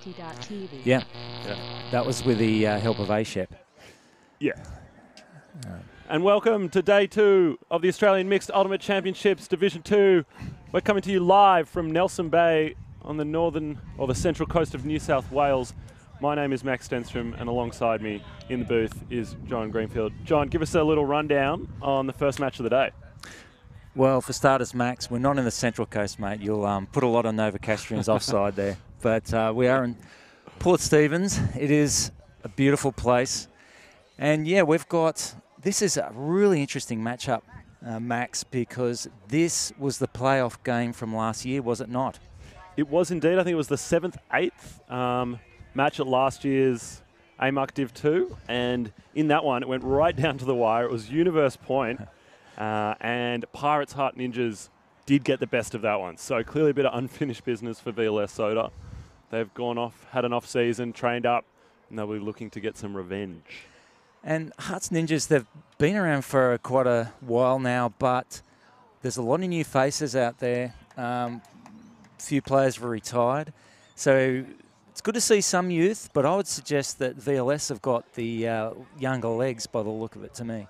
360.tv. Yeah. Yeah. That was with the help of A-Shep. Yeah. And welcome to day 2 of the Australian Mixed Ultimate Championships Division 2. We're coming to you live from Nelson Bay on the northern or the central coast of New South Wales. My name is Max Stenstrom, and alongside me in the booth is John Greenfield. John, give us a little rundown on the first match of the day. Well, for starters, Max, we're not in the Central Coast, mate. You'll put a lot on Novocastrians offside there. But we are in Port Stephens. It is a beautiful place. And, yeah, this is a really interesting matchup, Max, because this was the playoff game from last year, was it not? It was indeed. I think it was the 7th, 8th match at last year's AMUC Div 2. And in that one, it went right down to the wire. It was Universe Point. And Pirates Heart Ninjas did get the best of that one. So clearly a bit of unfinished business for VLS Soda. They've gone off, had an off season, trained up, and they'll be looking to get some revenge. And Hearts Ninjas, they've been around for quite a while now, but there's a lot of new faces out there. Few players have retired. So it's good to see some youth, but I would suggest that VLS have got the younger legs by the look of it to me.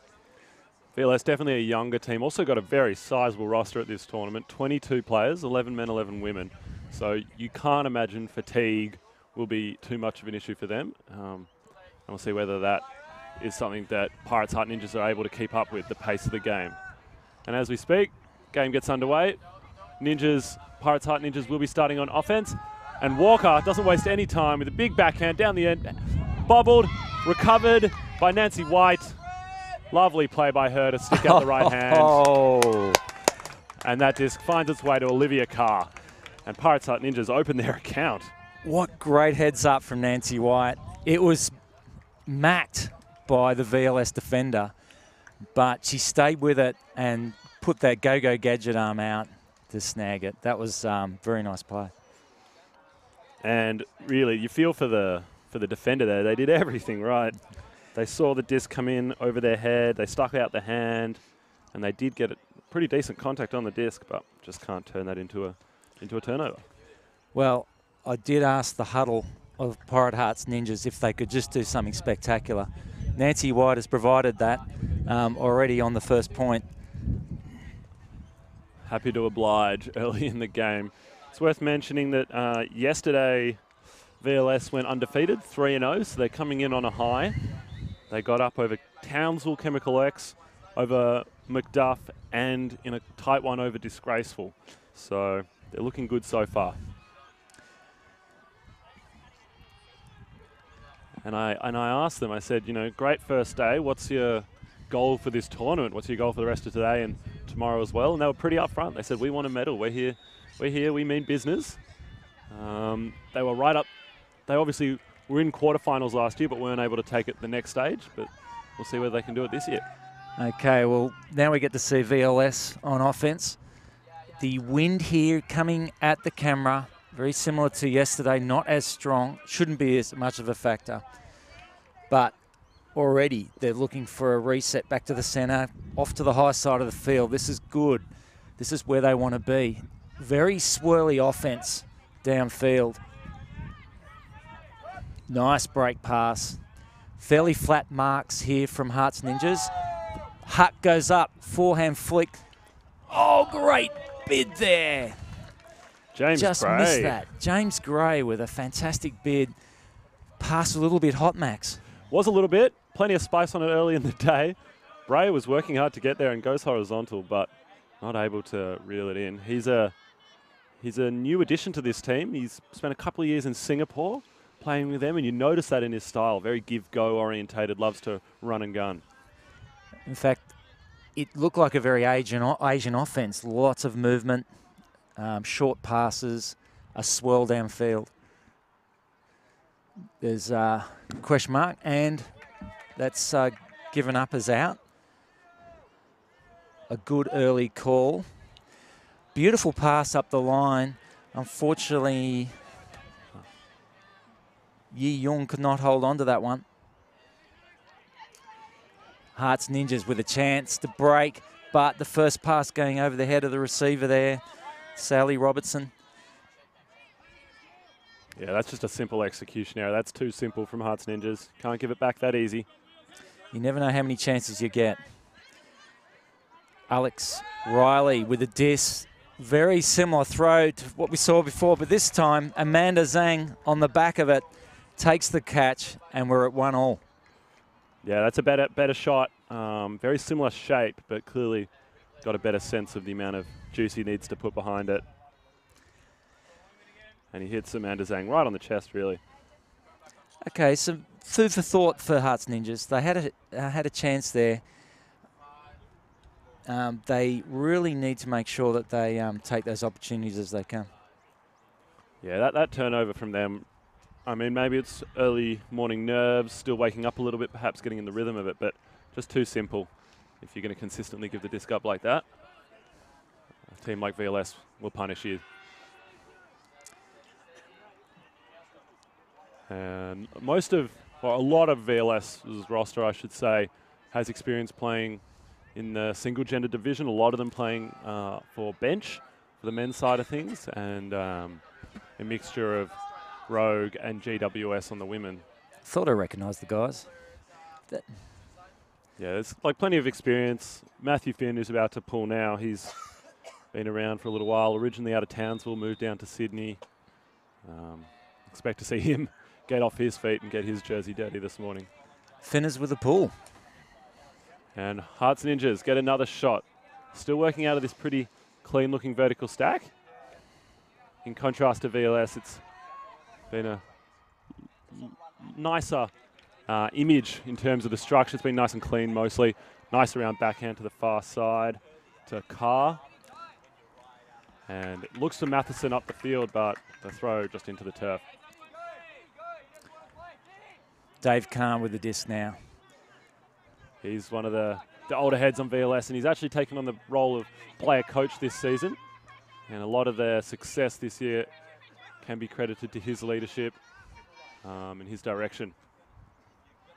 VLS definitely a younger team. Also got a very sizable roster at this tournament. 22 players, 11 men, 11 women. So you can't imagine fatigue will be too much of an issue for them. And we'll see whether that is something that Pirates Heart Ninjas are able to keep up with, the pace of the game. And as we speak, game gets underway. Pirates Heart Ninjas will be starting on offense. And Walker doesn't waste any time with a big backhand down the end. Bobbled, recovered by Nancy White. Lovely play by her to stick out the right hand. And that disc finds its way to Olivia Carr. And Pirates Heart Ninjas open their account. What great heads up from Nancy White. It was macked by the VLS defender, but she stayed with it and put that go-go gadget arm out to snag it. That was very nice play. And really, you feel for the defender there. They did everything right. They saw the disc come in over their head. They stuck out the hand, and they did get a pretty decent contact on the disc, but just can't turn that into a turnover. Well, I did ask the huddle of Pirate Hearts Ninjas if they could just do something spectacular. Nancy White has provided that already on the first point. Happy to oblige early in the game. It's worth mentioning that yesterday VLS went undefeated, 3-0, so they're coming in on a high. They got up over Townsville Chemical X, over Macduff, and in a tight one over Disgraceful. So they're looking good so far. And I asked them, I said, great first day. What's your goal for this tournament? What's your goal for the rest of today and tomorrow as well? And they were pretty upfront. They said, we want a medal. We're here. We mean business. They were right up. They obviously were in quarterfinals last year, but weren't able to take it the next stage. But we'll see whether they can do it this year. Okay, well, now we get to see VLS on offense. The wind here coming at the camera, very similar to yesterday, not as strong, shouldn't be as much of a factor. But already they're looking for a reset back to the centre, off to the high side of the field. This is good. This is where they want to be. Very swirly offense downfield. Nice break pass. Fairly flat marks here from Hearts Ninjas. Huck goes up, forehand flick. Oh, great bid there. James Just Gray. missed that. James Gray with a fantastic bid. Passed a little bit hot, Max. Was a little bit. Plenty of spice on it early in the day. Bray was working hard to get there and goes horizontal, but not able to reel it in. He's a new addition to this team. He's spent a couple of years in Singapore playing with them, and you notice that in his style. Very give-go orientated, loves to run and gun. In fact, it looked like a very Asian offense. Lots of movement, short passes, a swirl downfield. There's a question mark, and that's given up as out. A good early call. Beautiful pass up the line. Unfortunately, Yi Yung could not hold on to that one. Hearts Ninjas with a chance to break, but the first pass going over the head of the receiver there, Sally Robertson. Yeah, that's just a simple execution error. That's too simple from Hearts Ninjas. Can't give it back that easy. You never know how many chances you get. Alex Riley with a diss. Very similar throw to what we saw before, but this time Amanda Zhang on the back of it takes the catch, and we're at 1-1. Yeah, that's a better shot. Very similar shape, but clearly got a better sense of the amount of juice he needs to put behind it. And he hits Amanda Zhang right on the chest, really. Okay, so food for thought for Hearts Ninjas. They had a chance there. They really need to make sure that they take those opportunities as they come. Yeah, that turnover from them, I mean, maybe it's early morning nerves, still waking up a little bit, perhaps getting in the rhythm of it, but just too simple if you're going to consistently give the disc up like that. A team like VLS will punish you. And a lot of VLS's roster, I should say, has experience playing in the single gender division. A lot of them playing for bench, for the men's side of things, and a mixture of Rogue and GWS on the women. Thought I recognised the guys. Yeah, there's like plenty of experience. Matthew Finn, who's about to pull now, he's been around for a little while. Originally out of Townsville, moved down to Sydney. Expect to see him get off his feet and get his jersey dirty this morning. Finners with a pull. And Hearts Ninjas get another shot. Still working out of this pretty clean-looking vertical stack. In contrast to VLS, it's been a nicer image in terms of the structure. It's been nice and clean mostly. Nice around backhand to the far side to Carr. And it looks to Matheson up the field, but the throw just into the turf. Dave Kahn with the disc now. He's one of the older heads on VLS, and he's actually taken on the role of player coach this season. And a lot of their success this year can be credited to his leadership and his direction.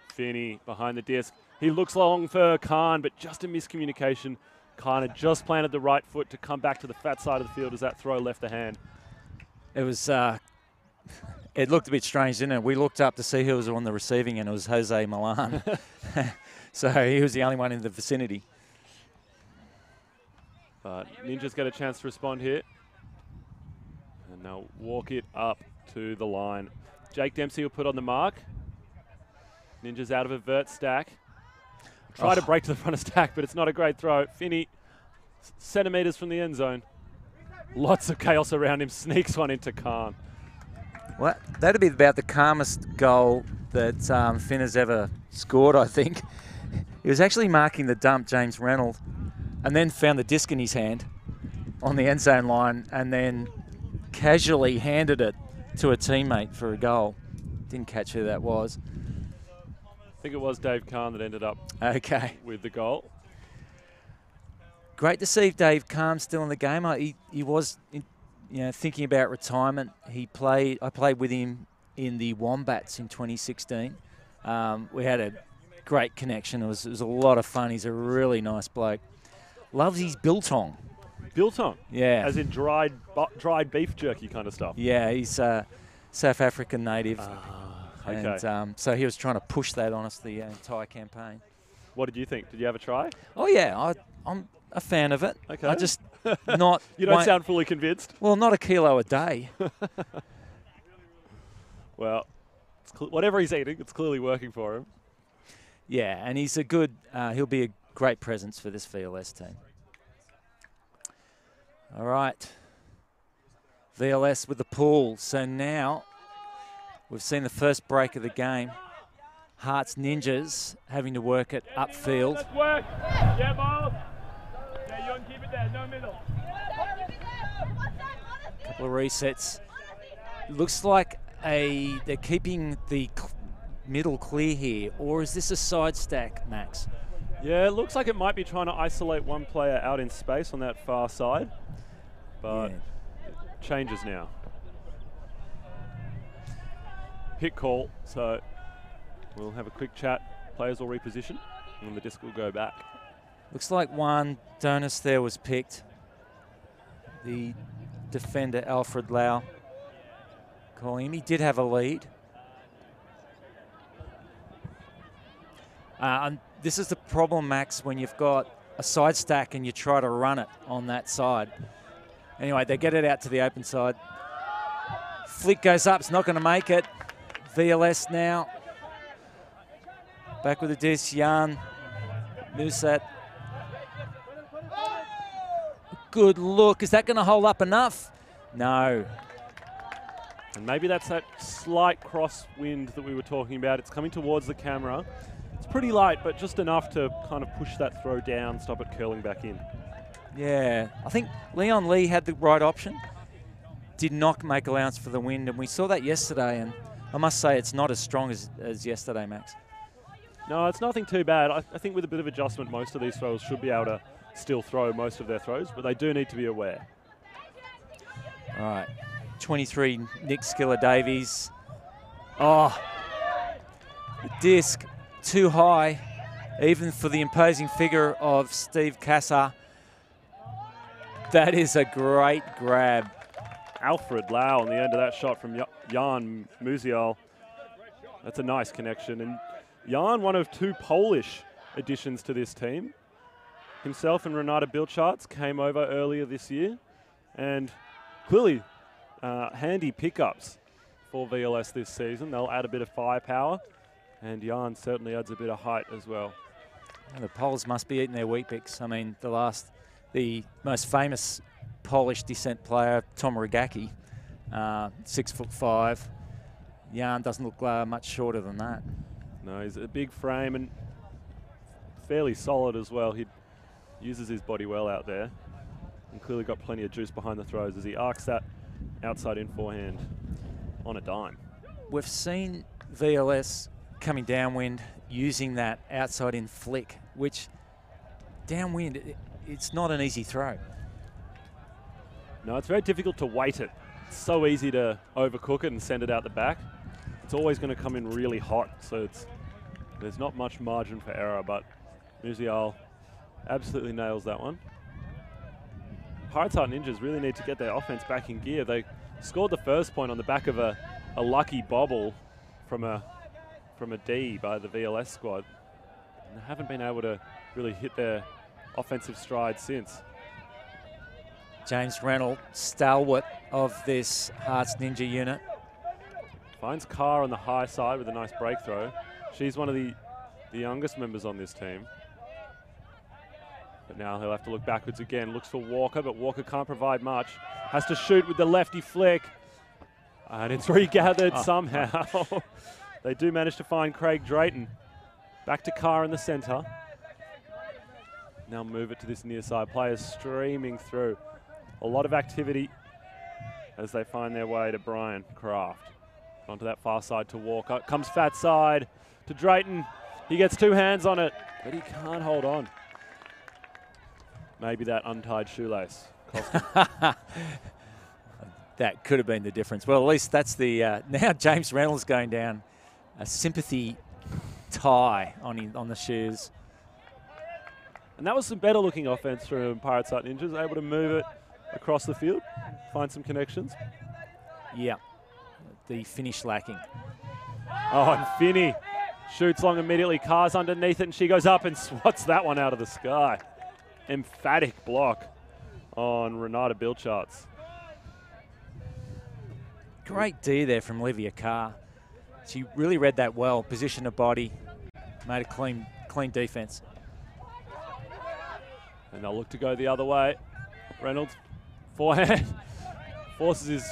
Finney behind the disc. He looks long for Khan, but just a miscommunication. Khan had just planted the right foot to come back to the fat side of the field as that throw left the hand. It was... it looked a bit strange, didn't it? We looked up to see who was on the receiving end. It was Jose Milan. So he was the only one in the vicinity. But Ninjas get a chance to respond here. And they'll walk it up to the line. Jake Dempsey will put on the mark. Ninjas out of a vert stack. Try to break to the front of stack, but it's not a great throw. Finney, centimetres from the end zone. Lots of chaos around him. Sneaks one into Khan. Well, that'd be about the calmest goal that Finn has ever scored, I think. He was actually marking the dump, James Reynolds, and then found the disc in his hand on the end zone line and then casually handed it to a teammate for a goal. Didn't catch who that was. I think it was Dave Kahn that ended up with the goal. Great to see Dave Kahn still in the game. He was thinking about retirement. I played with him in the Wombats in 2016. We had a great connection. It was a lot of fun. He's a really nice bloke. Loves his biltong. Biltong? Yeah. As in dried beef jerky kind of stuff? Yeah, he's a South African native. Okay. And so he was trying to push that on us the entire campaign. What did you think? Did you have a try? Oh, yeah. I'm a fan of it. Okay. I just not... You don't sound fully convinced? Well, not a kilo a day. Well, whatever he's eating, it's clearly working for him. Yeah, and he's a good... he'll be a great presence for this VLS team. All right. VLS with the pull. So now we've seen the first break of the game. Hearts Ninjas having to work it upfield. Let's work. Yeah, ball. Yeah, you want to keep it there, no middle. Couple of resets. Looks like they're keeping the middle clear here, or is this a side stack, Max? Yeah, it looks like it might be trying to isolate one player out in space on that far side, but it changes now. Hit call, so we'll have a quick chat. Players will reposition, and the disc will go back. Looks like one Donis there was picked. The defender, Alfred Lau. call him. He did have a lead. And this is the problem, Max, when you've got a side stack and you try to run it on that side. Anyway, they get it out to the open side. Flick goes up, it's not going to make it. VLS now. Back with the disc, Jan. Musat. Good look. Is that going to hold up enough? No. And maybe that's that slight crosswind that we were talking about. It's coming towards the camera. It's pretty light, but just enough to kind of push that throw down, stop it curling back in. Yeah, I think Leon Lee had the right option. Did not make allowance for the wind, and we saw that yesterday, and I must say it's not as strong as yesterday, Max. No, it's nothing too bad. I think with a bit of adjustment, most of these throwers should be able to still throw most of their throws, but they do need to be aware. All right, 23, Nick Skiller-Davies. Oh, the disc too high, even for the imposing figure of Steve Kasser. That is a great grab. Alfred Lau on the end of that shot from Jan Musial. That's a nice connection. And Jan, one of two Polish additions to this team. Himself and Renata Bilcharts came over earlier this year. And clearly handy pickups for VLS this season. They'll add a bit of firepower. And Jan certainly adds a bit of height as well. And the Poles must be eating their Weet-Bix. I mean, the most famous Polish descent player, Tom Rogacki, 6'5". Jan doesn't look much shorter than that. No, he's a big frame and fairly solid as well. He uses his body well out there and clearly got plenty of juice behind the throws as he arcs that outside in forehand on a dime. We've seen VLS coming downwind using that outside in flick, which downwind, it's not an easy throw. No, it's very difficult to weight it. It's so easy to overcook it and send it out the back. It's always going to come in really hot, so there's not much margin for error, but Musial absolutely nails that one. Pirates Heart Ninjas really need to get their offense back in gear. They scored the first point on the back of a lucky bobble from a D by the VLS squad. And they haven't been able to really hit their offensive stride since. James Reynolds, stalwart of this Hearts Ninja unit. Finds Carr on the high side with a nice break throw. She's one of the youngest members on this team. But now he'll have to look backwards again. Looks for Walker, but Walker can't provide much. Has to shoot with the lefty flick. And it's regathered somehow. They do manage to find Craig Drayton. Back to Carr in the centre. Now move it to this near side. Players streaming through. A lot of activity as they find their way to Brian Kraft. Onto that far side to Walker. Comes fat side to Drayton. He gets two hands on it, but he can't hold on. Maybe that untied shoelace cost him. That could have been the difference. Well, at least that's the, now James Reynolds going down. A sympathy tie on the shoes. And that was some better looking offense from Pirates Heart Ninjas, able to move it across the field, find some connections. Yeah, the finish lacking. Oh, and Finney shoots long immediately. Carr's underneath it, and she goes up and swats that one out of the sky. Emphatic block on Renata Bilcharts. Great D there from Olivia Carr. She really read that well. Positioned her body, made a clean defense. And they'll look to go the other way. Reynolds, forehand, forces his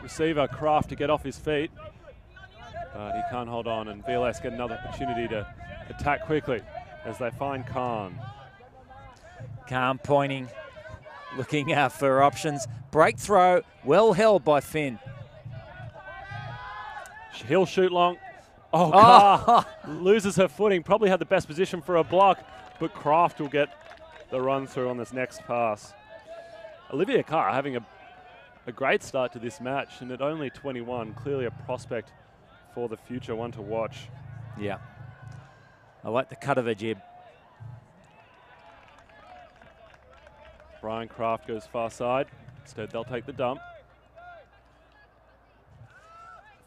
receiver, Kraft, to get off his feet. But he can't hold on, and VLS get another opportunity to attack quickly as they find Khan. Khan pointing, looking out for options. Break throw, well held by Finn. He'll shoot long. Oh, Carr loses her footing. Probably had the best position for a block, but Kraft will get the run through on this next pass. Olivia Carr having a great start to this match, and at only 21, clearly a prospect for the future, one to watch. Yeah. I like the cut of her jib. Brian Kraft goes far side. Instead, they'll take the dump.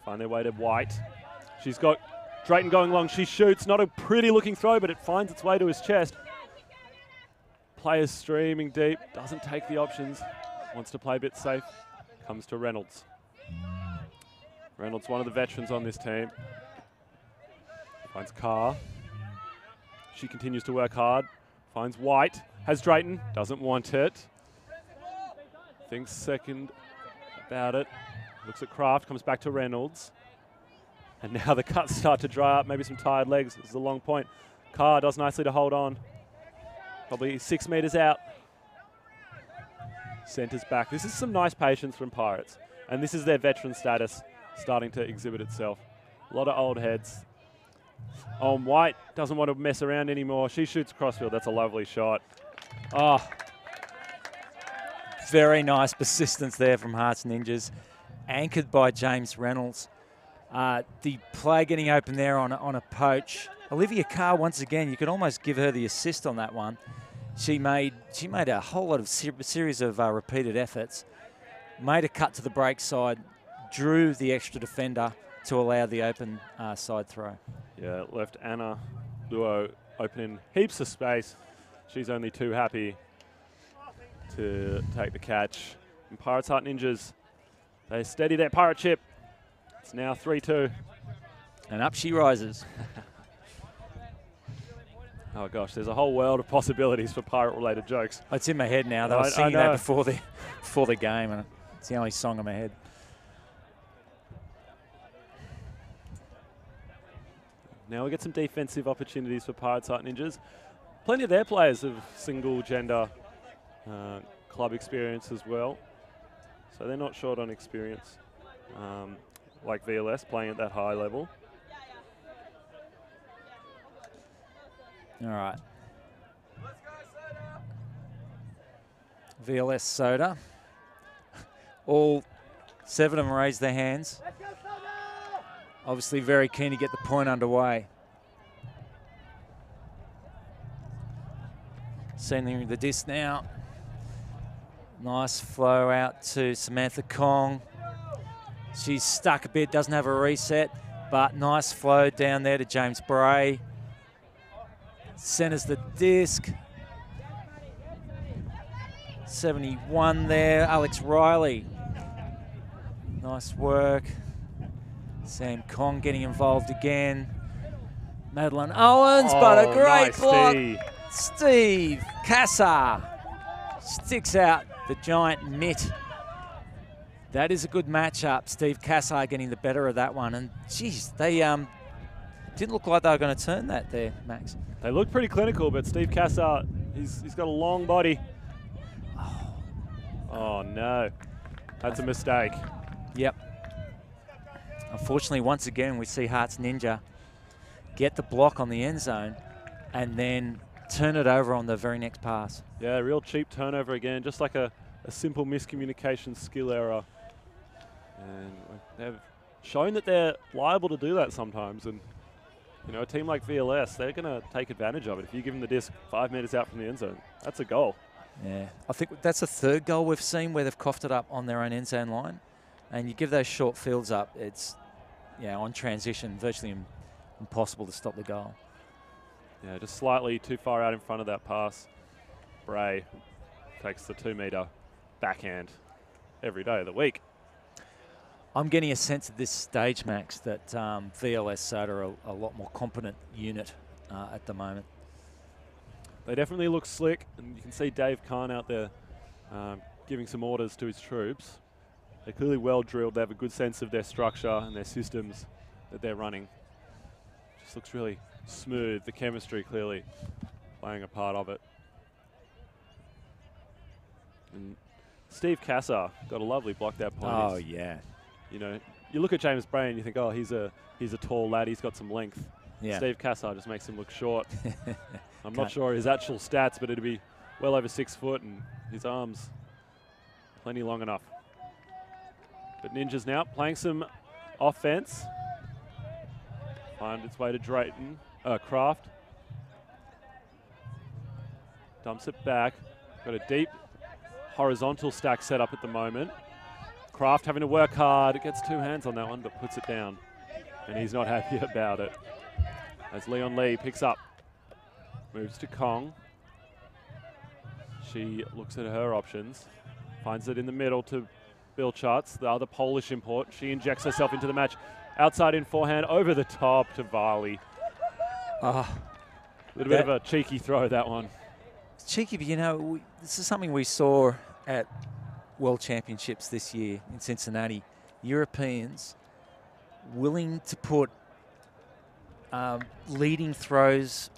Find their way to White. She's got Drayton going long. She shoots. Not a pretty looking throw, but it finds its way to his chest. Players streaming deep. Doesn't take the options. Wants to play a bit safe. Comes to Reynolds. Reynolds, one of the veterans on this team. Finds Carr. She continues to work hard. Finds White. Has Drayton. Doesn't want it. Thinks second about it. Looks at Kraft. Comes back to Reynolds. And now the cuts start to dry up. Maybe some tired legs. This is a long point. Carr does nicely to hold on. Probably 6 meters out. Centers back. This is some nice patience from Pirates. And this is their veteran status starting to exhibit itself. A lot of old heads. White doesn't want to mess around anymore. She shoots crossfield. That's a lovely shot. Oh, very nice persistence there from Hearts Ninjas. Anchored by James Reynolds. The play getting open there on a poach. Olivia Carr, once again, you could almost give her the assist on that one. She made a whole lot of series of repeated efforts. Made a cut to the break side. Drew the extra defender to allow the open side throw. Yeah, left Anna Luo open in heaps of space. She's only too happy to take the catch. And Pirates Heart Ninjas, they steady that pirate ship. It's now 3-2. And up she rises. Oh gosh, there's a whole world of possibilities for pirate-related jokes. It's in my head now. They were singing that before the game, and it's the only song in my head. Now we get some defensive opportunities for Pirates Heart Ninjas. Plenty of their players have single-gender club experience as well, so they're not short on experience, like VLS playing at that high level. All right. VLS Soda. All 7 of them raised their hands. Obviously very keen to get the point underway. Sending the disc now. Nice flow out to Samantha Kong. She's stuck a bit, doesn't have a reset, but nice flow down there to James Bray. Centers the disc. 71 there, Alex Riley. Nice work. Sam Kong getting involved again. Madeline Owens, but a great nice block. Steve Cassar sticks out the giant mitt. That is a good matchup. Steve Cassar getting the better of that one. And geez, they didn't look like they were going to turn that there, Max. They look pretty clinical, but Steve Cassar, he's got a long body. Oh no, that's a mistake. Yep. Unfortunately, once again, we see Hearts Ninja get the block on the end zone and then turn it over on the very next pass. Yeah, real cheap turnover again, just like a simple miscommunication skill error. And they've shown that they're liable to do that sometimes. And, you know, a team like VLS, they're going to take advantage of it. If you give them the disc 5 meters out from the end zone, that's a goal. Yeah, I think that's the third goal we've seen where they've coughed it up on their own end zone line. And you give those short fields up, it's, on transition, virtually impossible to stop the goal. Yeah, just slightly too far out in front of that pass. Bray takes the 2 meter backhand every day of the week. I'm getting a sense at this stage, Max, that VLS Soda are a lot more competent unit at the moment. They definitely look slick, and you can see Dave Kahn out there giving some orders to his troops. They're clearly well drilled. They have a good sense of their structure and their systems that they're running. Just looks really smooth. The chemistry clearly playing a part of it. And Steve Cassar got a lovely block that point. Oh, yeah. You know, you look at James Bray and you think, oh, he's a tall lad. He's got some length. Yeah. Steve Cassar just makes him look short. I'm not sure his actual stats, but it'd be well over 6 foot, and his arms plenty long enough. But Ninjas now playing some offense. Find its way to Drayton. Kraft. Dumps it back. Got a deep horizontal stack set up at the moment. Kraft having to work hard. Gets two hands on that one, but puts it down. And he's not happy about it. As Leon Lee picks up. Moves to Kong. She looks at her options. Finds it in the middle to Bill Chutz, the other Polish import. She injects herself into the match. Outside in forehand, over the top to Varley. A little bit of a cheeky throw, that one. Cheeky, but you know, this is something we saw at World Championships this year in Cincinnati. Europeans willing to put leading throws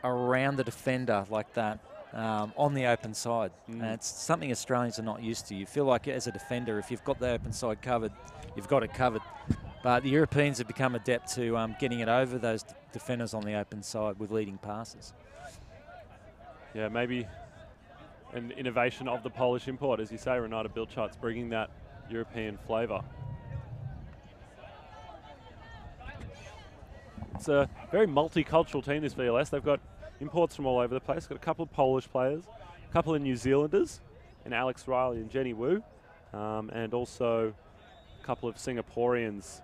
around the defender like that on the open side. And it's something Australians are not used to. You feel like as a defender, if you've got the open side covered, you've got it covered. But the Europeans have become adept to getting it over those defenders on the open side with leading passes. Yeah, maybe an innovation of the Polish import, as you say, Renata Bilchart's bringing that European flavour. It's a very multicultural team, this VLS. They've got imports from all over the place. Got a couple of Polish players, a couple of New Zealanders, and Alex Riley and Jenny Wu, and also a couple of Singaporeans,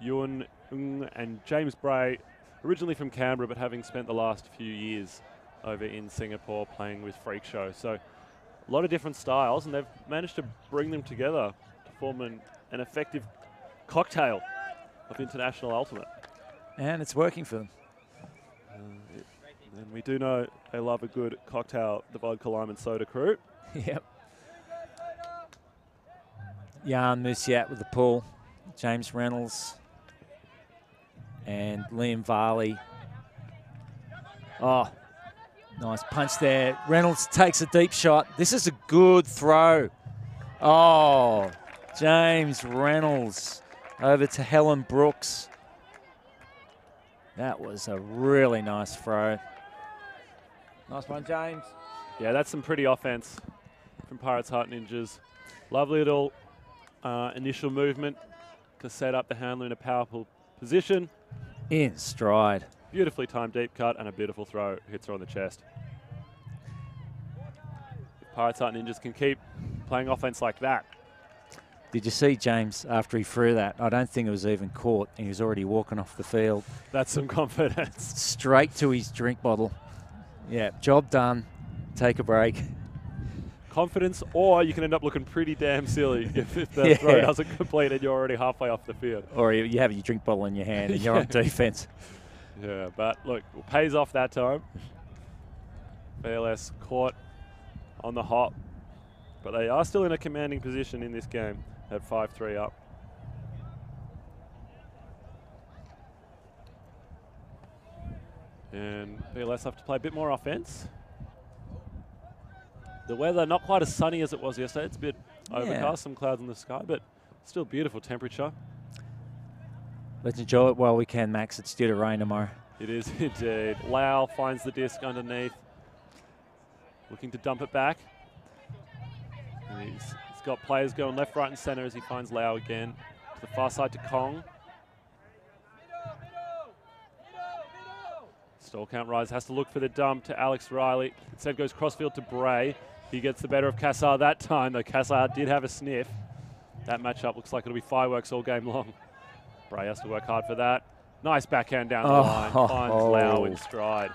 Yuan Ng and James Bray, originally from Canberra, but having spent the last few years over in Singapore playing with Freak Show. So a lot of different styles, and they've managed to bring them together to form an effective cocktail of international ultimate. And it's working for them. And we do know they love a good cocktail, the vodka, lime and soda crew. Yep. Jan Musiat with the pull. James Reynolds and Liam Varley. Oh, nice punch there. Reynolds takes a deep shot. This is a good throw. Oh, James Reynolds over to Helen Brooks. That was a really nice throw. Nice one, James. Yeah, that's some pretty offense from Pirates Heart Ninjas. Lovely little initial movement to set up the handler in a powerful position. In stride. Beautifully timed deep cut and a beautiful throw. Hits her on the chest. If Pirates Heart Ninjas can keep playing offense like that. Did you see James after he threw that? I don't think it was even caught. He was already walking off the field. That's some confidence. Straight to his drink bottle. Yeah, job done. Take a break. Confidence, or you can end up looking pretty damn silly if the throw doesn't complete and you're already halfway off the field. Or you have your drink bottle in your hand and you're on defense. Yeah, but look, it pays off that time. VLS caught on the hop, but they are still in a commanding position in this game at 5-3 up. And VLS have to play a bit more offense. The weather not quite as sunny as it was yesterday. It's a bit overcast, some clouds in the sky, but still beautiful temperature. Let's enjoy it while we can, Max. It's due to rain tomorrow. It is indeed. Lau finds the disc underneath, looking to dump it back. And he's got players going left, right, and centre as he finds Lau again. To the far side to Kong. Stall count rise, has to look for the dump to Alex Riley. Instead goes crossfield to Bray. He gets the better of Kassar that time, though Kassar did have a sniff. That matchup looks like it'll be fireworks all game long. Bray has to work hard for that. Nice backhand down the line. Finds Lau in stride.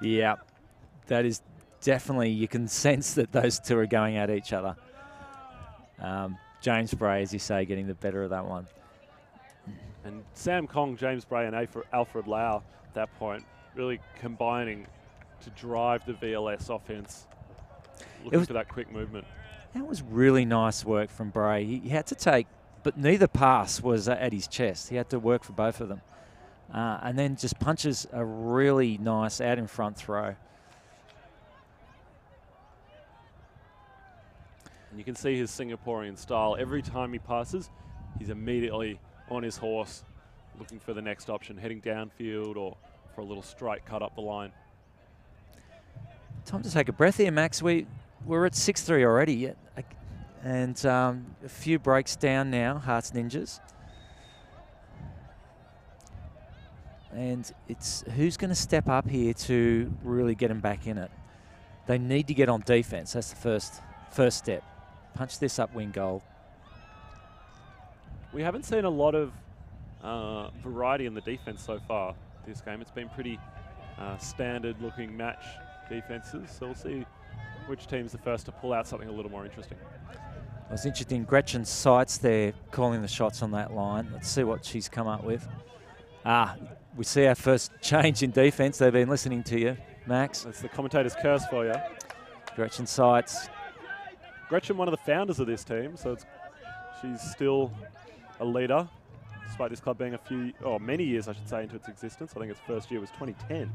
Yeah, that is definitely, you can sense that those two are going at each other. James Bray, as you say, getting the better of that one. And Sam Kong, James Bray and Alfred Lau at that point really combining to drive the VLS offense. Looking for that quick movement. That was really nice work from Bray. He had to take, but neither pass was at his chest. He had to work for both of them. And then just punches a really nice out in front throw. And you can see his Singaporean style. Every time he passes, he's immediately on his horse, looking for the next option, heading downfield or for a little strike cut up the line. Time to take a breath here, Max. We're at 6-3 already, and a few breaks down now, Hearts Ninjas. And it's who's going to step up here to really get them back in it. They need to get on defense. That's the first step. Punch this up, win goal. we haven't seen a lot of variety in the defense so far this game. It's been pretty standard-looking match defenses, so we'll see which team's the first to pull out something a little more interesting. It was interesting. Gretchen Seitz there calling the shots on that line. Let's see what she's come up with. We see our first change in defense. They've been listening to you, Max. That's the commentator's curse for you. Gretchen Seitz. Gretchen, one of the founders of this team, so she's still a leader, despite this club being many years, I should say, into its existence. I think its first year was 2010.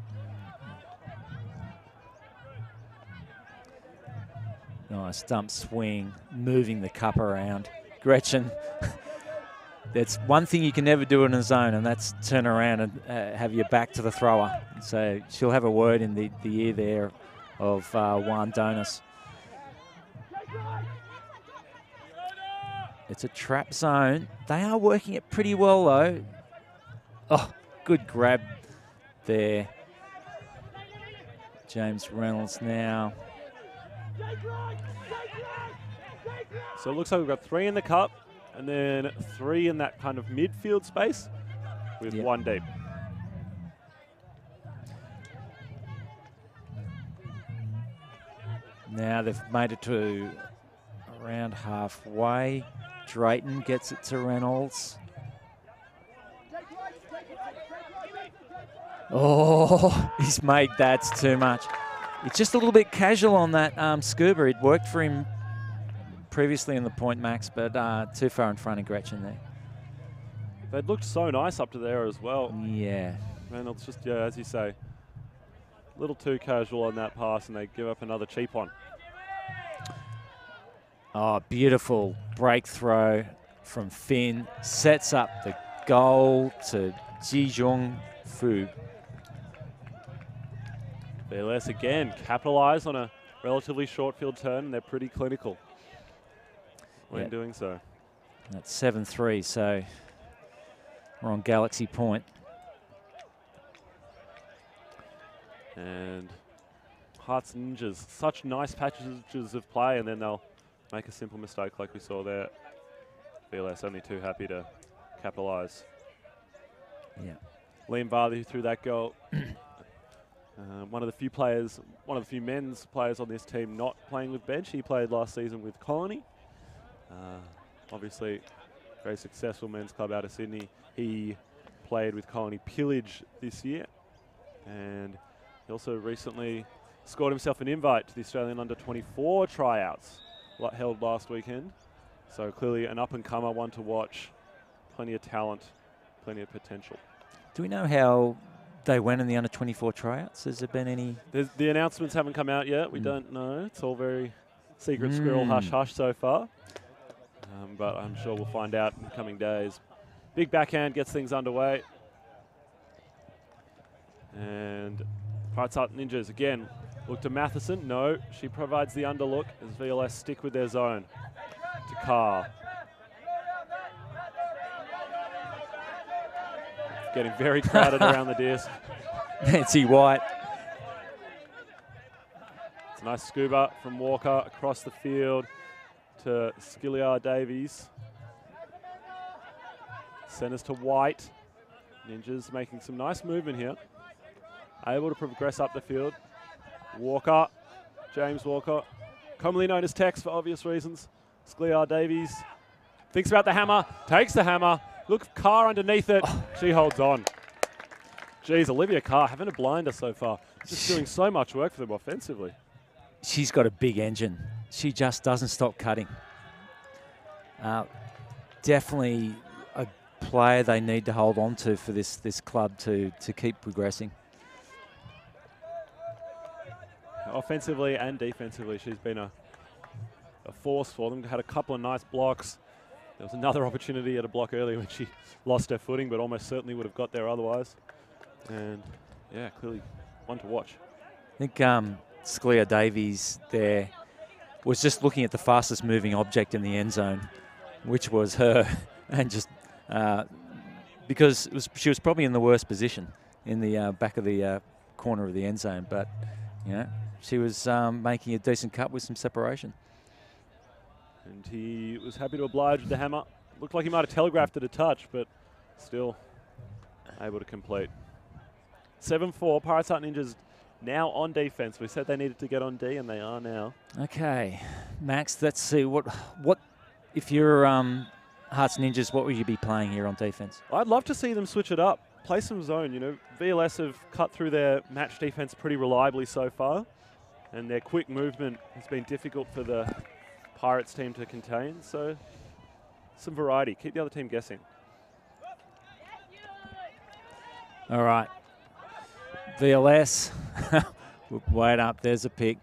Nice dump swing, moving the cup around. Gretchen, that's one thing you can never do in a zone, and that's turn around and have your back to the thrower. So she'll have a word in the ear there of Juan Donis. It's a trap zone. They are working it pretty well, though. Oh, good grab there. James Reynolds now. So it looks like we've got 3 in the cup and then 3 in that kind of midfield space with 1 deep. Now they've made it to around halfway. Drayton gets it to Reynolds. Oh, he's made that too much. It's just a little bit casual on that scuba. It worked for him previously in the point, Max, but too far in front of Gretchen there. They'd looked so nice up to there as well. Yeah. Reynolds just, as you say, a little too casual on that pass, and they give up another cheap one. Oh, beautiful break throw from Finn. Sets up the goal to Ji Jung Fu. VLS again capitalise on a relatively short field turn, and they're pretty clinical when doing so. That's 7-3, so we're on Galaxy Point. And Hearts Ninjas, such nice patches of play, and then they'll make a simple mistake like we saw there. VLS only too happy to capitalise. Yeah. Liam Varley who threw that goal. One of the few men's players on this team not playing with bench. He played last season with Colony. Obviously, very successful men's club out of Sydney. He played with Colony Pillage this year. And he also recently scored himself an invite to the Australian Under-24 tryouts held last weekend. So clearly an up-and-comer, one to watch. Plenty of talent, plenty of potential. Do we know how they went in the Under-24 tryouts? Has there been any? The announcements haven't come out yet. We don't know. It's all very secret squirrel hush-hush so far. But I'm sure we'll find out in the coming days. Big backhand gets things underway. And Hearts Ninjas again look to Matheson. No, she provides the underlook as VLS stick with their zone. To Carr. It's getting very crowded around the disc. Nancy White. It's a nice scuba from Walker across the field to Skilliar Davies. Centers to White. Ninjas making some nice movement here. Able to progress up the field. Walker, James Walker, commonly known as Tex for obvious reasons. Skilliar Davies thinks about the hammer, takes the hammer. Look, Carr underneath it. She holds on. Geez, Olivia Carr having a blinder so far. Just doing so much work for them offensively. She's got a big engine. She just doesn't stop cutting. Definitely a player they need to hold on to for this club to keep progressing. Offensively and defensively, she's been a force for them. Had a couple of nice blocks. There was another opportunity at a block earlier when she lost her footing, but almost certainly would have got there otherwise. And yeah, clearly one to watch. I think Skilliar Davies there was just looking at the fastest moving object in the end zone, which was her, and just because she was probably in the worst position in the back of the corner of the end zone, but you know, she was making a decent cut with some separation. And he was happy to oblige with the hammer. Looked like he might have telegraphed it a touch, but still able to complete. 7-4, Pirates Heart Ninjas now on defense. We said they needed to get on D, and they are now. Okay, Max, let's see. What if you're Hearts Ninjas, what would you be playing here on defense? I'd love to see them switch it up, play some zone. You know, VLS have cut through their match defense pretty reliably so far, and their quick movement has been difficult for the Pirates team to contain. So some variety. Keep the other team guessing. All right. VLS, wait up, there's a pick.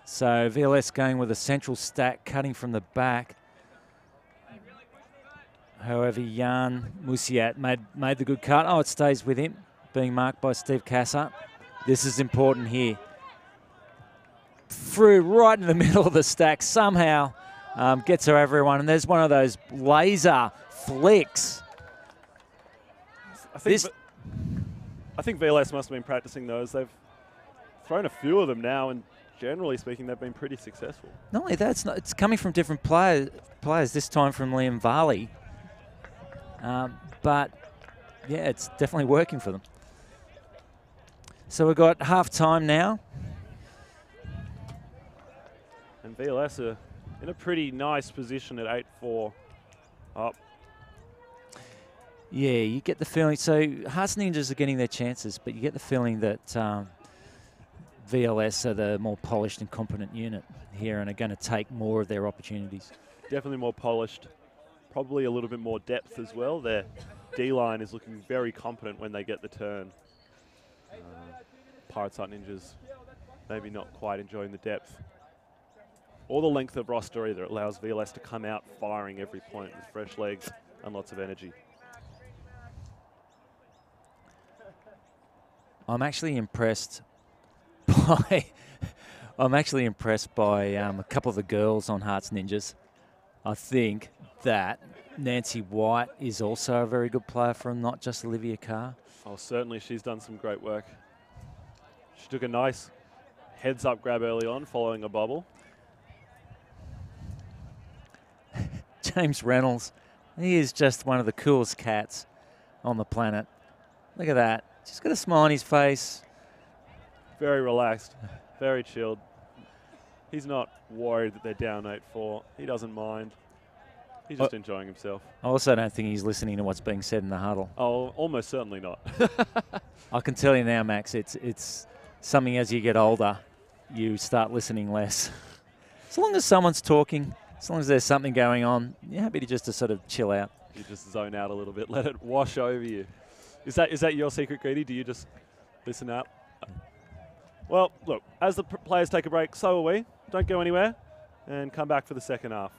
So VLS going with a central stack, cutting from the back. However, Jan Musiat made the good cut. Oh, it stays with him, being marked by Steve Kasser. This is important here. Through right in the middle of the stack, somehow gets her everyone. And there's one of those laser flicks. I think VLS must have been practicing those. They've thrown a few of them now, and generally speaking, they've been pretty successful. Not only that, it's coming from different players, this time from Liam Varley. But, yeah, it's definitely working for them. So we've got half-time now. And VLS are in a pretty nice position at 8-4 up. Yeah, you get the feeling. So Hearts Ninjas are getting their chances, but you get the feeling that VLS are the more polished and competent unit here and are going to take more of their opportunities. Definitely more polished. Probably a little bit more depth as well. Their D-line is looking very competent when they get the turn. Pirates Heart Ninjas maybe not quite enjoying the depth or the length of roster either. It allows VLS to come out firing every point with fresh legs and lots of energy. I'm actually impressed by a couple of the girls on Hearts Ninjas. I think that Nancy White is also a very good player from not just Olivia Carr. Oh, certainly she's done some great work. She took a nice heads-up grab early on following a bobble. James Reynolds, he is just one of the coolest cats on the planet. Look at that. Just got a smile on his face. Very relaxed, very chilled. He's not worried that they're down 8-4. He doesn't mind. He's just enjoying himself. I also don't think he's listening to what's being said in the huddle. Oh, almost certainly not. I can tell you now, Max, it's something as you get older, you start listening less. As long as someone's talking, as long as there's something going on, you're happy to sort of chill out. You just zone out a little bit, let it wash over you. Is that your secret, Greedy? Do you just listen out? Well, look, as the players take a break, so will we. Don't go anywhere and come back for the second half.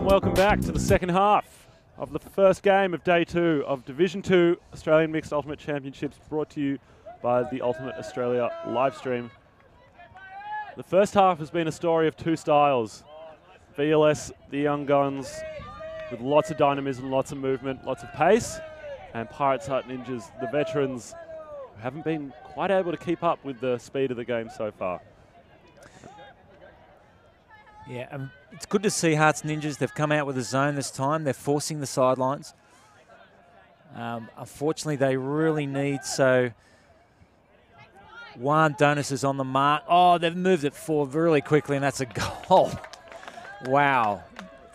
welcome back to the second half of the first game of Day 2 of Division 2 Australian Mixed Ultimate Championships, brought to you by the Ultimate Australia livestream. The first half has been a story of two styles. VLS, the young guns, with lots of dynamism, lots of movement, lots of pace, and Pirates Heart Ninjas, the veterans, who haven't been quite able to keep up with the speed of the game so far. Yeah, it's good to see Hearts Ninjas. They've come out with a zone this time. They're forcing the sidelines. Unfortunately, they really need, so Juan Donis is on the mark. Oh, they've moved it forward really quickly, and that's a goal. Wow.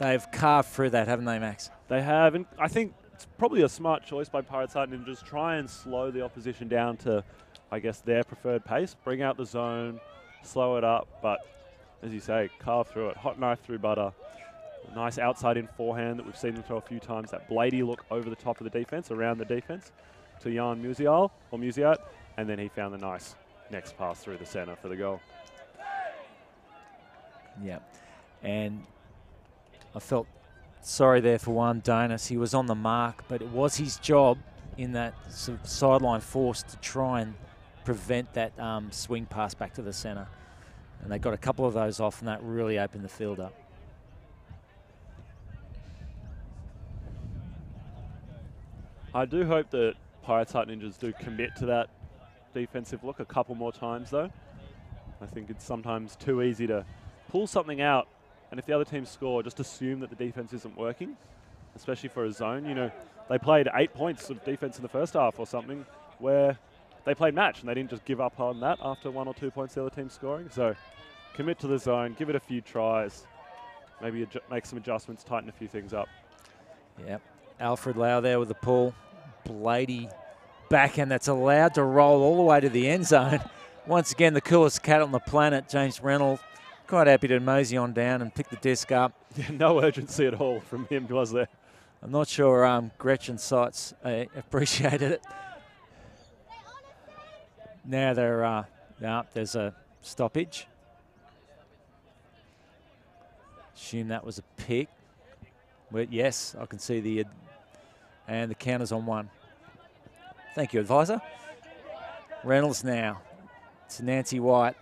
They've carved through that, haven't they, Max? They have, and I think it's probably a smart choice by Pirates Heart Ninjas. Try and slow the opposition down to, I guess, their preferred pace. Bring out the zone, slow it up, but as you say, carve through it. Hot knife through butter. A nice outside-in forehand that we've seen them throw a few times. That bladey look over the top of the defense, around the defense, to Jan Musiat, and then he found the nice next pass through the center for the goal. Yeah, and I felt sorry there for Juan Donis. He was on the mark, but it was his job in that sort of sideline force to try and prevent that swing pass back to the center. And they got a couple of those off, and that really opened the field up. I do hope that Pirates Heart Ninjas do commit to that defensive look a couple more times, though. I think it's sometimes too easy to pull something out, and if the other team score, just assume that the defense isn't working, especially for a zone. You know, they played 8 points of defense in the first half or something, where they played match, and they didn't just give up on that after 1 or 2 points the other team scoring. So commit to the zone, give it a few tries, maybe make some adjustments, tighten a few things up. Yep. Alfred Lau there with the pull. Bladey backhand that's allowed to roll all the way to the end zone. Once again, the coolest cat on the planet, James Reynolds, quite happy to mosey on down and pick the disc up. Yeah, no urgency at all from him, was there? I'm not sure Gretchen Seitz appreciated it. Now there's a stoppage. Assume that was a pick. But yes, I can see and the counter's on 1. Thank you, advisor. Reynolds now to Nancy White.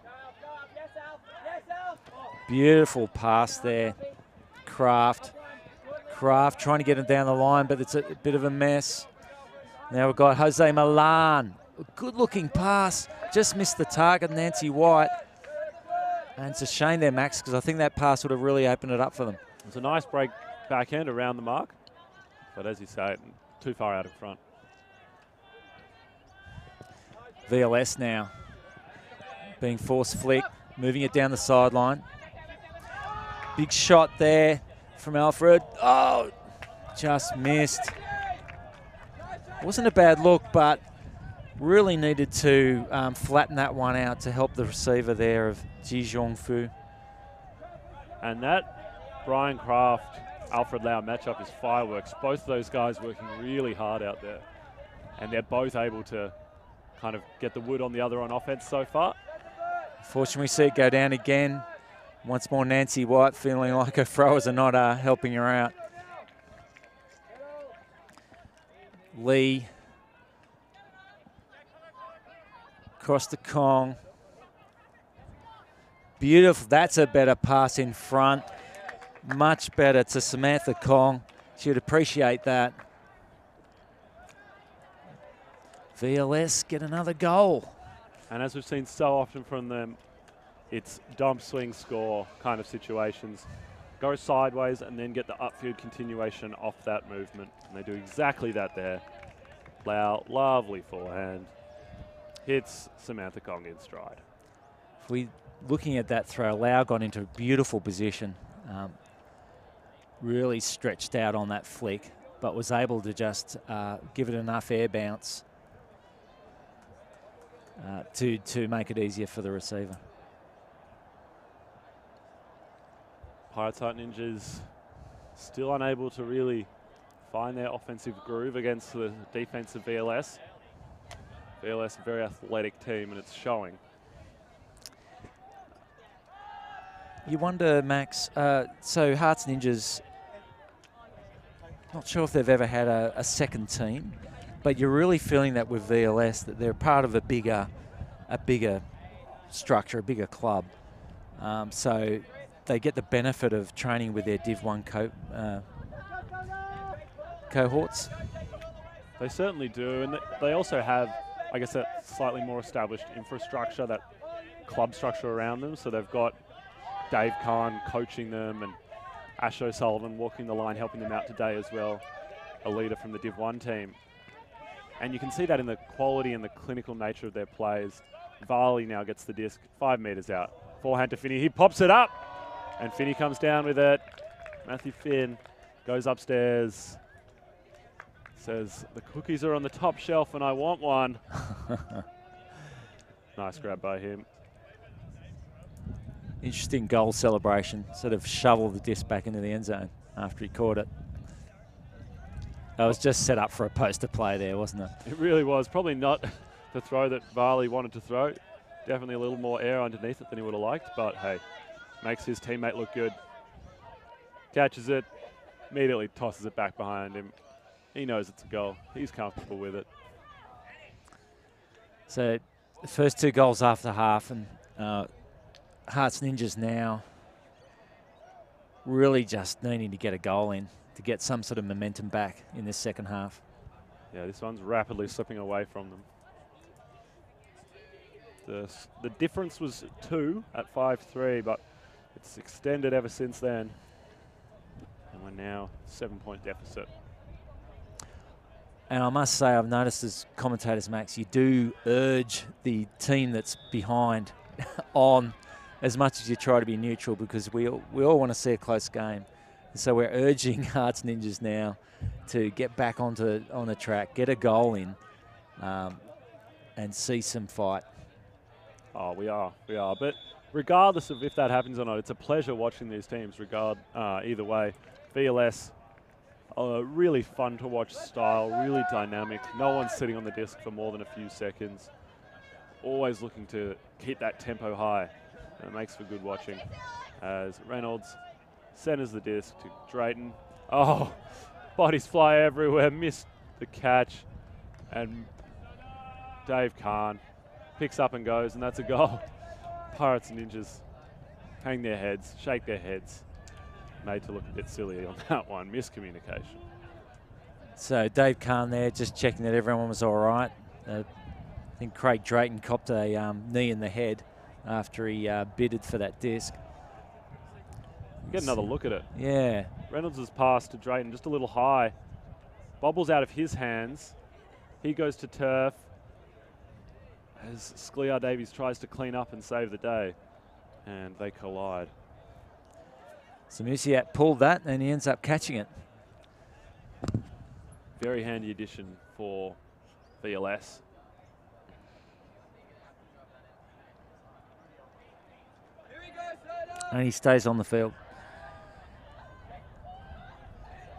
Beautiful pass there. Kraft trying to get him down the line, but it's a bit of a mess. Now we've got Jose Milan. A good-looking pass. Just missed the target, Nancy White. And it's a shame there, Max, because I think that pass would have really opened it up for them. It's a nice break backhand around the mark, but as you say, too far out in front. VLS now being force flick, moving it down the sideline. Big shot there from Alfred. Oh, just missed. Wasn't a bad look, but really needed to flatten that one out to help the receiver there of Ji Zhongfu. And that Brian Kraft, Alfred Lau matchup is fireworks. Both of those guys working really hard out there. And they're both able to kind of get the wood on the other on offense so far. Fortunately, we see it go down again. Once more, Nancy White feeling like her throwers are not helping her out. Lee. Across the Kong. Beautiful. That's a better pass in front. Much better to Samantha Kong. She would appreciate that. VLS get another goal. And as we've seen so often from them, it's dump, swing, score kind of situations. Go sideways and then get the upfield continuation off that movement. And they do exactly that there. Lau, lovely forehand. Hits Samantha Kong in stride. If we looking at that throw, Lau got into a beautiful position. Really stretched out on that flick, but was able to just give it enough air bounce to make it easier for the receiver. Pirates Heart Ninjas still unable to really find their offensive groove against the defensive VLS. VLS, a very athletic team, and it's showing. You wonder, Max, so Hearts Ninjas Not sure if they've ever had a second team, but you're really feeling that with VLS, that they're part of a bigger structure, a bigger club. So they get the benefit of training with their Div 1 cohorts. They certainly do, and they also have, I guess, that slightly more established infrastructure, that club structure around them. So they've got Dave Kahn coaching them and Ash O'Sullivan walking the line, helping them out today as well, a leader from the Div 1 team. And you can see that in the quality and the clinical nature of their plays. Varley now gets the disc 5 metres out. Forehand to Finney, he pops it up, and Finney comes down with it. Matthew Finn goes upstairs, says, the cookies are on the top shelf and I want one. Nice grab by him. Interesting goal celebration. Sort of shoveled the disc back into the end zone after he caught it. That was just set up for a poster play there, wasn't it? It really was. Probably not the throw that Varley wanted to throw. Definitely a little more air underneath it than he would have liked, but hey, makes his teammate look good. Catches it, immediately tosses it back behind him. He knows it's a goal. He's comfortable with it. So the first 2 goals after half, and Hearts Ninjas now really just needing to get a goal in to get some sort of momentum back in this second half. Yeah, this one's rapidly slipping away from them. The difference was 2 at 5-3, but it's extended ever since then. And we're now 7-point deficit. And I must say, I've noticed as commentators, Max, you do urge the team that's behind on as much as you try to be neutral, because we all want to see a close game. So we're urging Hearts Ninjas now to get back on the track, get a goal in, and see some fight. Oh, we are. But regardless of if that happens or not, it's a pleasure watching these teams. Either way, VLS, really fun to watch style, really dynamic. No one's sitting on the disc for more than a few seconds. Always looking to keep that tempo high. And it makes for good watching. As Reynolds centers the disc to Drayton. Oh, bodies fly everywhere. Missed the catch. And Dave Kahn picks up and goes, and that's a goal. Pirates and Ninjas hang their heads, shake their heads. Made to look a bit silly on that one. Miscommunication. So Dave Kahn there just checking that everyone was all right. I think Craig Drayton copped a knee in the head after he bidded for that disc. Get another look at it. Yeah. Reynolds' pass to Drayton just a little high. Bobbles out of his hands. He goes to turf as Sclear Davies tries to clean up and save the day. And they collide. So Musiat pulled that and he ends up catching it. Very handy addition for VLS. And he stays on the field.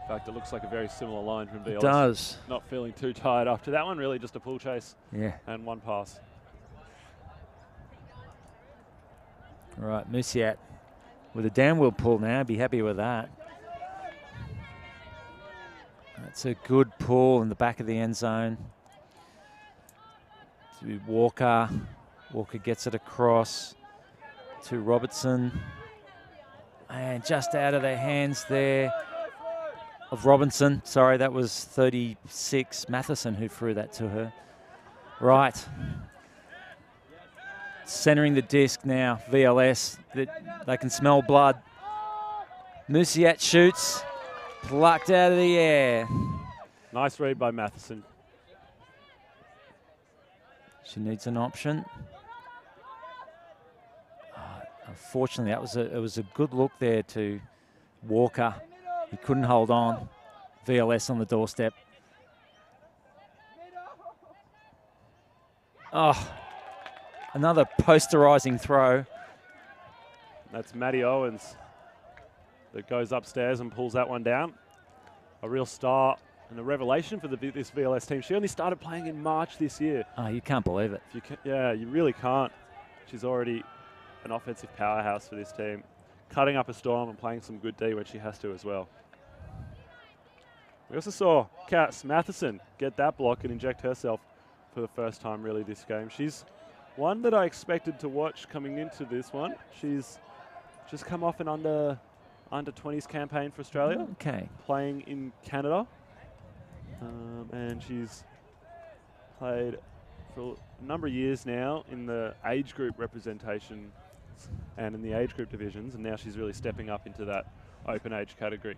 In fact, it looks like a very similar line from VLS. It does. Not feeling too tired after that one. Really just a pull chase. Yeah. And one pass. All right, Musiat with a downward pull now. Be happy with that. That's a good pull in the back of the end zone. To Walker. Walker gets it across to Robertson. And just out of the hands there of Robinson. Sorry, that was 36, Matheson, who threw that to her. Right. Centering the disc now, VLS. They can smell blood. Musiat shoots. Plucked out of the air. Nice read by Matheson. She needs an option. Unfortunately, it was a good look there to Walker. He couldn't hold on. VLS on the doorstep. Oh, another posterizing throw. That's Maddie Owens that goes upstairs and pulls that one down. A real star and a revelation for this VLS team. She only started playing in March this year. Oh, you can't believe it. Yeah, you really can't. She's already an offensive powerhouse for this team. Cutting up a storm and playing some good D when she has to as well. We also saw Cass Matheson get that block and inject herself for the first time really this game. She's one that I expected to watch coming into this one. She's just come off an under 20s campaign for Australia, playing in Canada. And she's played for a number of years now in the age group representation and in the age group divisions, and now she's really stepping up into that open age category.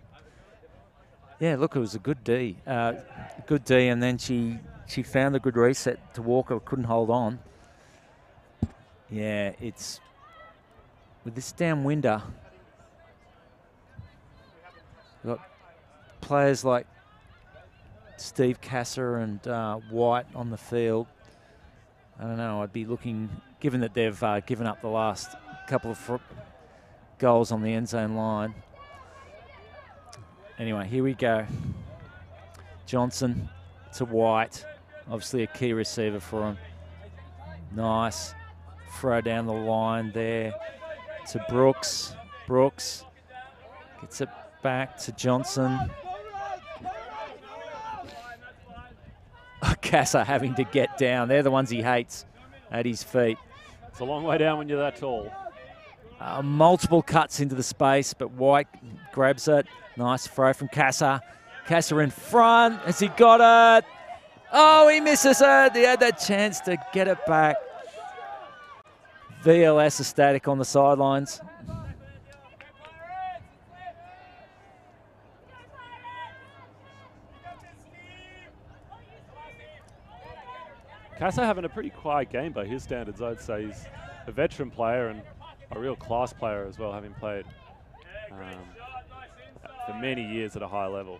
Yeah, look, it was a good D. And then she found a good reset to Walker, couldn't hold on. Yeah, it's with this downwinder, you've got players like Steve Kasser and White on the field. I don't know, I'd be looking, given that they've given up the last couple of goals on the end zone line. Anyway, here we go. Johnson to White, obviously a key receiver for him. Nice throw down the line there to Brooks. Brooks gets it back to Johnson. Kasser having to get down. They're the ones he hates at his feet. It's a long way down when you're that tall. Multiple cuts into the space, but White grabs it. Nice throw from Kasser. Kasser in front. Has he got it? Oh, he misses it. He had that chance to get it back. VLS ecstatic on the sidelines. Kasser having a pretty quiet game by his standards. I'd say he's a veteran player and a real class player as well, having played for many years at a high level.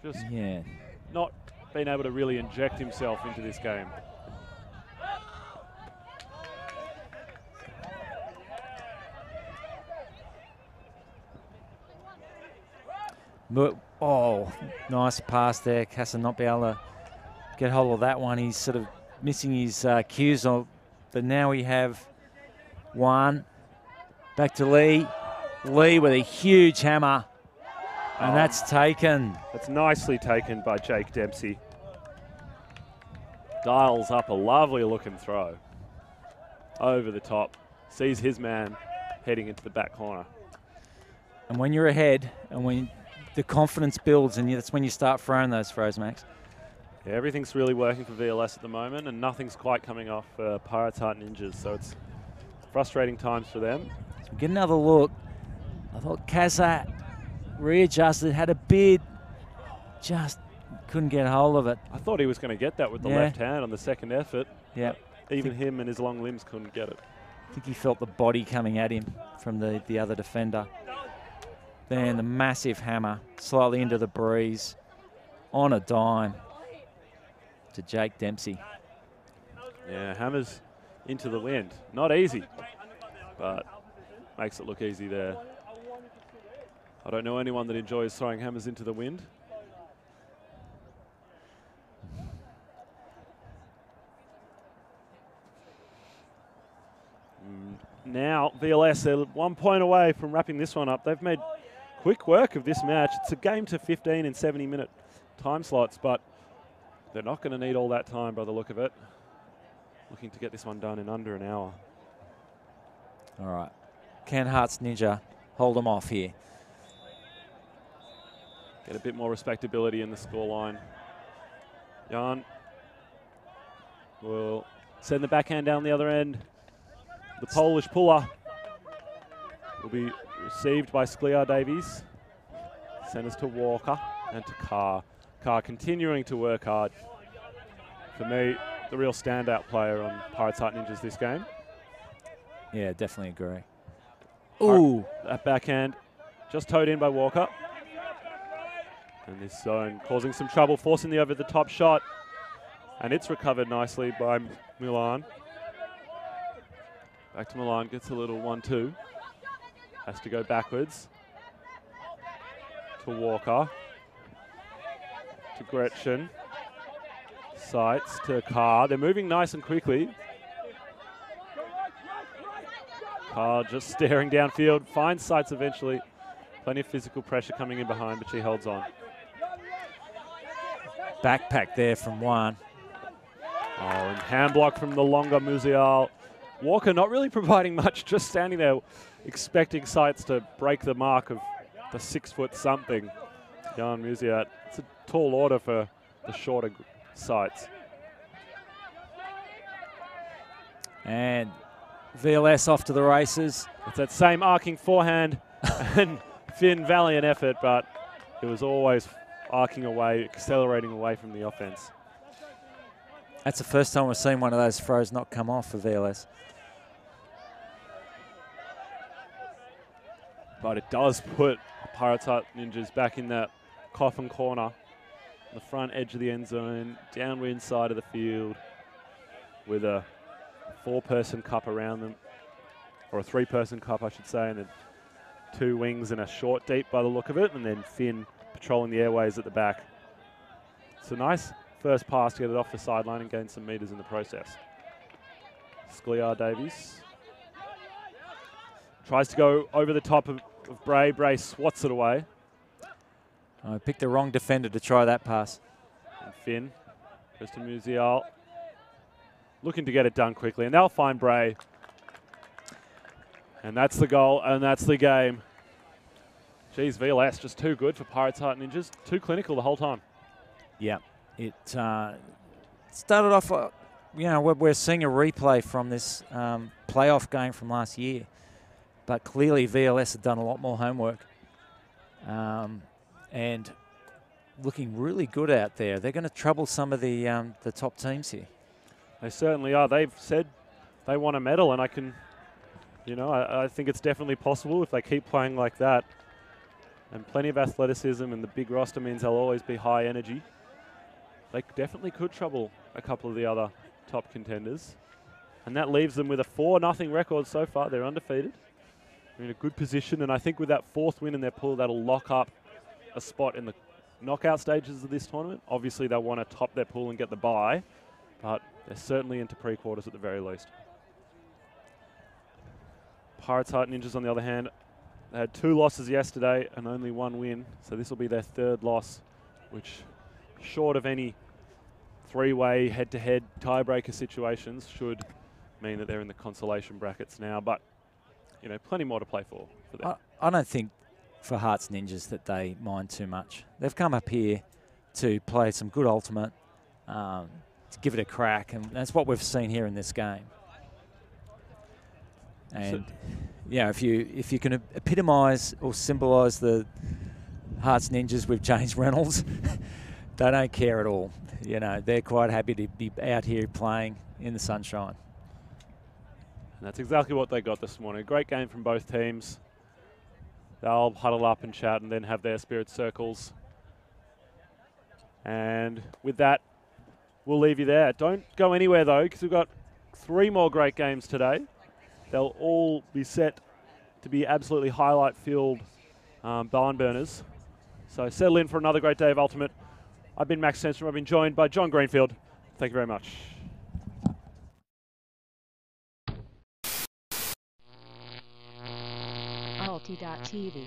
Just not being able to really inject himself into this game. Oh, nice pass there. Kasser not be able to get hold of that one. He's sort of missing his cues, but now we have one. Back to Lee. Lee with a huge hammer. And that's taken. That's nicely taken by Jake Dempsey. Dials up a lovely looking throw. Over the top. Sees his man heading into the back corner. And when you're ahead and when the confidence builds, and that's when you start throwing those throws, Max. Yeah, everything's really working for VLS at the moment, and nothing's quite coming off Pirates Heart Ninjas, so it's frustrating times for them. So get another look. I thought Kasser readjusted, had a bid, just couldn't get hold of it. I thought he was going to get that with the left hand on the second effort. Yeah. Even him and his long limbs couldn't get it. I think he felt the body coming at him from the other defender. Then the massive hammer, slightly into the breeze, on a dime to Jake Dempsey. Yeah, hammers into the wind. Not easy, but makes it look easy there. I don't know anyone that enjoys throwing hammers into the wind. Now, VLS, they're 1 point away from wrapping this one up. They've made quick work of this match. It's a game to 15 and 70-minute time slots, but they're not going to need all that time by the look of it. Looking to get this one done in under an hour. All right. Can Hearts Ninja hold them off here? Get a bit more respectability in the scoreline. Jan will send the backhand down the other end. The Polish puller will be received by Skliar Davies. Centers to Walker and to Carr. Carr continuing to work hard. For me, the real standout player on Pirates Heart Ninjas this game. Yeah, definitely agree. Ooh. That backhand just towed in by Walker. And this zone causing some trouble, forcing the over-the-top shot. And it's recovered nicely by Milan. Back to Milan, gets a little 1-2. Has to go backwards. To Walker. To Gretchen. Sights to Carr. They're moving nice and quickly. Carr just staring downfield. Finds Sights eventually. Plenty of physical pressure coming in behind, but she holds on. backpack there from one. Oh, and hand block from the longer Musial. Walker not really providing much, just standing there expecting Sights to break the mark of the 6 foot something. Jan Musiat. It's a tall order for the shorter Sights. And VLS off to the races. It's that same arcing forehand and Finn, valiant effort, but it was always arcing away, accelerating away from the offense. That's the first time we've seen one of those throws not come off for VLS. But it does put Pirates Heart Ninjas back in that coffin corner, the front edge of the end zone, downwind side of the field, with a 4-person cup around them, or a 3-person cup, I should say, and then 2 wings and a short deep by the look of it, and then Finn patrolling the airways at the back. It's a nice first pass to get it off the sideline and gain some metres in the process. Scliar Davies tries to go over the top of Bray. Bray swats it away. I picked the wrong defender to try that pass. And Finn goes to Musial, looking to get it done quickly, and they'll find Bray. And that's the goal, and that's the game. Geez, VLS just too good for Pirates Heart Ninjas. Too clinical the whole time. Yeah, it started off, you know, we're seeing a replay from this playoff game from last year. But clearly VLS have done a lot more homework. And looking really good out there. They're going to trouble some of the top teams here. They certainly are. They've said they want a medal, and I can, you know, I think it's definitely possible if they keep playing like that. And plenty of athleticism, and the big roster means they'll always be high energy. They definitely could trouble a couple of the other top contenders. And that leaves them with a 4-0 record so far. They're undefeated. They're in a good position, and I think with that 4th win in their pool, that'll lock up a spot in the knockout stages of this tournament. Obviously, they'll want to top their pool and get the bye, but they're certainly into pre-quarters at the very least. Pirates Heart Ninjas, on the other hand, they had 2 losses yesterday and only 1 win, so this will be their 3rd loss, which, short of any 3-way head-to-head tiebreaker situations, should mean that they're in the consolation brackets now. But, you know, plenty more to play for them. I don't think for Hearts Ninjas that they mind too much. They've come up here to play some good ultimate, to give it a crack, and that's what we've seen here in this game. And yeah, if you can epitomise or symbolise the Hearts Ninjas with James Reynolds, they don't care at all. You know, they're quite happy to be out here playing in the sunshine. And that's exactly what they got this morning. A great game from both teams. They'll huddle up and chat and then have their spirit circles. And with that, we'll leave you there. Don't go anywhere, though, because we've got 3 more great games today. They'll all be set to be absolutely highlight-filled barn burners. So settle in for another great day of Ultimate. I've been Max Stenstrom. I've been joined by John Greenfield. Thank you very much. Alti.tv